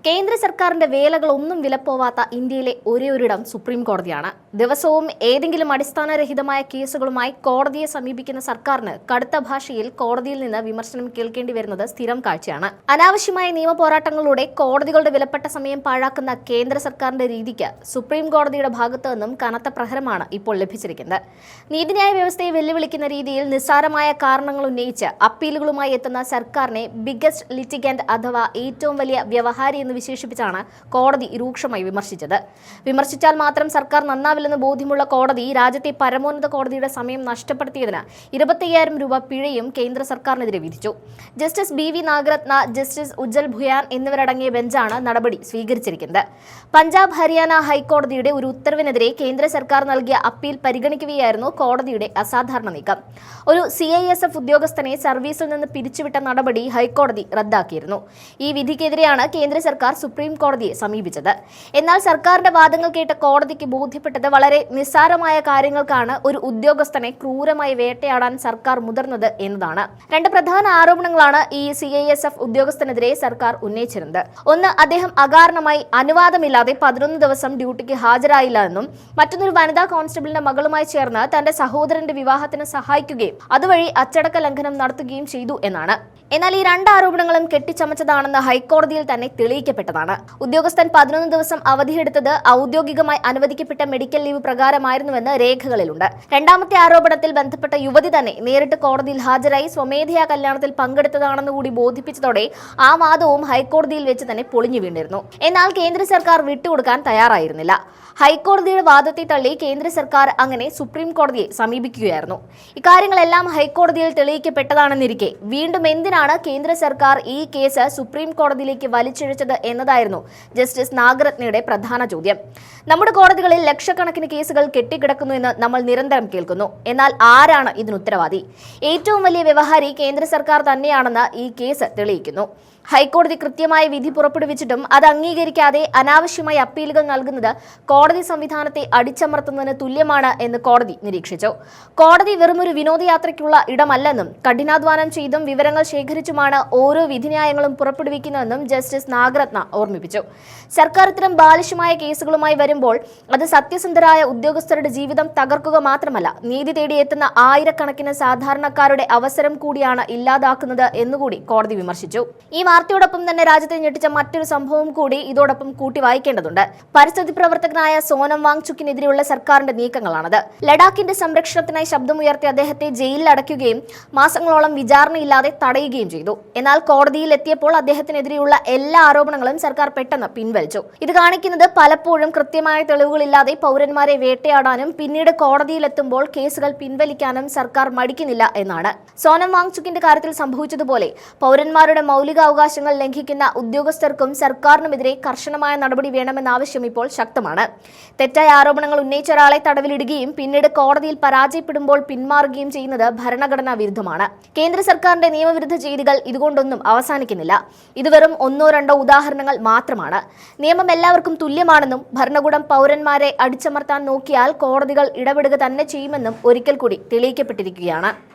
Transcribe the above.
കേന്ദ്ര സർക്കാരിന്റെ വേലകളൊന്നും വിലപ്പോവാത്ത ഇന്ത്യയിലെ ഒരേയൊരിടം സുപ്രീം കോടതിയാണ്. ദിവസവും ഏതെങ്കിലും അടിസ്ഥാനരഹിതമായ കേസുകളുമായി കോടതിയെ സമീപിക്കുന്ന സർക്കാരിന് കടുത്ത ഭാഷയിൽ കോടതിയിൽ നിന്ന് വിമർശനം കേൾക്കേണ്ടി വരുന്നത് സ്ഥിരം കാഴ്ചയാണ്. അനാവശ്യമായ നിയമ പോരാട്ടങ്ങളിലൂടെ കോടതികളുടെ വിലപ്പെട്ട സമയം പാഴാക്കുന്ന കേന്ദ്ര സർക്കാരിന്റെ രീതിക്ക് സുപ്രീം കോടതിയുടെ ഭാഗത്തു നിന്നും കനത്ത പ്രഹരമാണ് ഇപ്പോൾ ലഭിച്ചിരിക്കുന്നത്. നീതിന്യായ വ്യവസ്ഥയെ വെല്ലുവിളിക്കുന്ന രീതിയിൽ നിസ്സാരമായ കാരണങ്ങൾ ഉന്നയിച്ച് അപ്പീലുകളുമായി എത്തുന്ന സർക്കാരിനെ ബിഗസ്റ്റ് ലിറ്റിഗന്റ് അഥവാ ഏറ്റവും വലിയ വ്യവഹാരി എന്ന് വിശേഷിപ്പിച്ചാണ് കോടതി രൂക്ഷമായി വിമർശിച്ചാൽ മാത്രം സർക്കാർ നന്നാവില്ലെന്ന് ബോധ്യമുള്ള കോടതി രാജ്യത്തെ പരമോന്നത കോടതിയുടെ സമയം നഷ്ടപ്പെടുത്തിയതിന് 25,000 രൂപ പിഴയും കേന്ദ്ര സർക്കാരിനെതിരെ വിധിച്ചു. Justice BV Nagarathna, justice Ujjal Bhuyan എന്നിവരടങ്ങിയ ബെഞ്ചാണ് നടപടി സ്വീകരിച്ചിരിക്കുന്നത്. പഞ്ചാബ് ഹരിയാന ഹൈക്കോടതിയുടെ ഒരു ഉത്തരവിനെതിരെ കേന്ദ്ര സർക്കാർ നൽകിയ അപ്പീൽ പരിഗണിക്കുകയായിരുന്നു കോടതിയുടെ അസാധാരണ നീക്കം. ഒരു CISF ഉദ്യോഗസ്ഥനെ സർവീസിൽ നിന്ന് പിരിച്ചുവിട്ട നടപടി ഹൈക്കോടതി റദ്ദാക്കിയിരുന്നു. ഈ വിധിക്കെതിരെയാണ് കേന്ദ്ര സർക്കാർ സുപ്രീം കോടതിയെ സമീപിച്ചത്. എന്നാൽ സർക്കാരിന്റെ വാദങ്ങൾ കേട്ട കോടതിക്ക് ബോധ്യപ്പെട്ടത് വളരെ നിസ്സാരമായ കാര്യങ്ങൾക്കാണ് ഒരു ഉദ്യോഗസ്ഥനെ ക്രൂരമായി വേട്ടയാടാൻ സർക്കാർ മുതിർന്നത് എന്നതാണ്. രണ്ട് പ്രധാന ആരോപണങ്ങളാണ് ഈ CISF ഉദ്യോഗസ്ഥനെതിരെ സർക്കാർ ഉന്നയിച്ചിരുന്നത്. ഒന്ന്, അദ്ദേഹം അകാരണമായി അനുവാദമില്ലാതെ 11 ദിവസം ഡ്യൂട്ടിക്ക് ഹാജരായില്ല എന്നും മറ്റൊന്നൊരു വനിതാ കോൺസ്റ്റബിളിന്റെ മകളുമായി ചേർന്ന് തന്റെ സഹോദരന്റെ വിവാഹത്തിന് സഹായിക്കുകയും അതുവഴി അച്ചടക്ക ലംഘനം നടത്തുകയും ചെയ്തു എന്നാണ്. എന്നാൽ ഈ രണ്ട് ആരോപണങ്ങളും കെട്ടിച്ചമച്ചതാണെന്ന് ഹൈക്കോടതിയിൽ തന്നെ തെളിയിക്കപ്പെട്ടതാണ്. ഉദ്യോഗസ്ഥൻ 11 ദിവസം അവധിയെടുത്തത് ഔദ്യോഗികമായി അനുവദിക്കപ്പെട്ട മെഡിക്കൽ ലീവ് പ്രകാരമായിരുന്നുവെന്ന് രേഖകളിലുണ്ട്. രണ്ടാമത്തെ ആരോപണത്തിൽ ബന്ധപ്പെട്ട യുവതി തന്നെ നേരിട്ട് കോടതിയിൽ ഹാജരായി സ്വമേധയാ കല്യാണത്തിൽ പങ്കെടുത്തതാണെന്ന് കൂടി ബോധിപ്പിച്ചതോടെ ആ വാദവും ഹൈക്കോടതിയിൽ വെച്ച് തന്നെ പൊളിഞ്ഞു വീണിരുന്നു. എന്നാൽ കേന്ദ്ര സർക്കാർ വിട്ടുകൊടുക്കാൻ തയ്യാറായിരുന്നില്ല. ഹൈക്കോടതിയുടെ വാദത്തെ തള്ളി കേന്ദ്ര സർക്കാർ അങ്ങനെ സുപ്രീം കോടതിയെ സമീപിക്കുകയായിരുന്നു. ഇക്കാര്യങ്ങളെല്ലാം ഹൈക്കോടതിയിൽ തെളിയിക്കപ്പെട്ടതാണെന്നിരിക്കെ വീണ്ടും എന്തിനാണ് കേന്ദ്ര സർക്കാർ ഈ കേസ് സുപ്രീം കോടതിയിലേക്ക് വലിച്ചിഴച്ചത് എന്നതായിരുന്നു ജസ്റ്റിസ് നാഗരത്നയുടെ പ്രധാന ചോദ്യം. നമ്മുടെ കോടതികളിൽ ലക്ഷക്കണക്കിന് കേസുകൾ കെട്ടിക്കിടക്കുന്നു എന്ന് നമ്മൾ നിരന്തരം കേൾക്കുന്നു. എന്നാൽ ആരാണ് ഇതിന് ഉത്തരവാദി? ഏറ്റവും വലിയ വ്യവഹാരി കേന്ദ്ര സർക്കാർ തന്നെയാണെന്ന് ഈ കേസ് തെളിയിക്കുന്നു. ഹൈക്കോടതി കൃത്യമായ വിധി പുറപ്പെടുവിച്ചിട്ടും അത് അംഗീകരിക്കാതെ അനാവശ്യമായി അപ്പീലുകൾ നൽകുന്നത് കോടതി സംവിധാനത്തെ അടിച്ചമർത്തുന്നതിന് തുല്യമാണ് എന്ന് കോടതി നിരീക്ഷിച്ചു. കോടതി വെറുമൊരു വിനോദയാത്രയ്ക്കുള്ള ഇടമല്ലെന്നും കഠിനാധ്വാനം ചെയ്തും വിവരങ്ങൾ ശേഖരിച്ചുമാണ് ഓരോ വിധിന്യായങ്ങളും പുറപ്പെടുവിക്കുന്നതെന്നും ജസ്റ്റിസ് നാഗരത്ന ഓർമ്മിപ്പിച്ചു. സർക്കാർ ഇത്തരം ബാലിശമായ കേസുകളുമായി വരുമ്പോൾ അത് സത്യസന്ധരായ ഉദ്യോഗസ്ഥരുടെ ജീവിതം തകർക്കുക മാത്രമല്ല, നീതി തേടിയെത്തുന്ന ആയിരക്കണക്കിന് സാധാരണക്കാരുടെ അവസരം കൂടിയാണ് ഇല്ലാതാക്കുന്നത് എന്നുകൂടി കോടതി വിമർശിച്ചു. ഈ വാർത്തയോടൊപ്പം തന്നെ രാജ്യത്തെ ഞെട്ടിച്ച മറ്റൊരു സംഭവം കൂടി ഇതോടൊപ്പം കൂട്ടി വായിക്കേണ്ടതുണ്ട്. പരിസ്ഥിതി പ്രവർത്തകനായ സോനം വാങ്ചുക്കിനെതിരെയുള്ള സർക്കാരിന്റെ നീക്കങ്ങളാണത്. ലഡാക്കിന്റെ സംരക്ഷണത്തിനായി ശബ്ദമുയർത്തി അദ്ദേഹത്തെ ജയിലിൽ അടയ്ക്കുകയും മാസങ്ങളോളം വിചാരണയില്ലാതെ തടയുകയും ചെയ്തു. എന്നാൽ കോടതിയിൽ എത്തിയപ്പോൾ അദ്ദേഹത്തിനെതിരെയുള്ള എല്ലാ ആരോപണങ്ങളും സർക്കാർ പെട്ടെന്ന് പിൻവലിച്ചു. ഇത് കാണിക്കുന്നത് പലപ്പോഴും കൃത്യമായ തെളിവുകളില്ലാതെ പൗരന്മാരെ വേട്ടയാടാനും പിന്നീട് കോടതിയിലെത്തുമ്പോൾ കേസുകൾ പിൻവലിക്കാനും സർക്കാർ മടിക്കുന്നില്ല എന്നാണ്. സോനം വാങ്ചുക്കിന്റെ കാര്യത്തിൽ സംഭവിച്ചതുപോലെ പൗരന്മാരുടെ മൗലികാവകാശങ്ങൾ ലംഘിക്കുന്ന ഉദ്യോഗസ്ഥർക്കും സർക്കാരിനുമെതിരെ കർശനമായ നടപടി വേണമെന്ന ആവശ്യം ഇപ്പോൾ ശക്തമാണ്. തെറ്റായ ആരോപണങ്ങൾ ഉന്നയിച്ച ഒരാളെ തടവിലിടുകയും പിന്നീട് കോടതിയിൽ പരാജയപ്പെടുമ്പോൾ പിന്മാറുകയും ചെയ്യുന്നത് ഭരണഘടനാ വിരുദ്ധമാണ്. കേന്ദ്ര സർക്കാരിന്റെ നിയമവിരുദ്ധ ചെയ്തികൾ ഇതുകൊണ്ടൊന്നും അവസാനിക്കുന്നില്ല. ഇത് വെറും 1-2 ഉദാഹരണങ്ങൾ മാത്രമാണ്. നിയമം എല്ലാവർക്കും തുല്യമാണെന്നും ഭരണകൂടം പൗരന്മാരെ അടിച്ചമർത്താൻ നോക്കിയാൽ കോടതികൾ ഇടപെടുക തന്നെ ചെയ്യുമെന്നും ഒരിക്കൽ കൂടി തെളിയിക്കപ്പെട്ടിരിക്കുകയാണ്.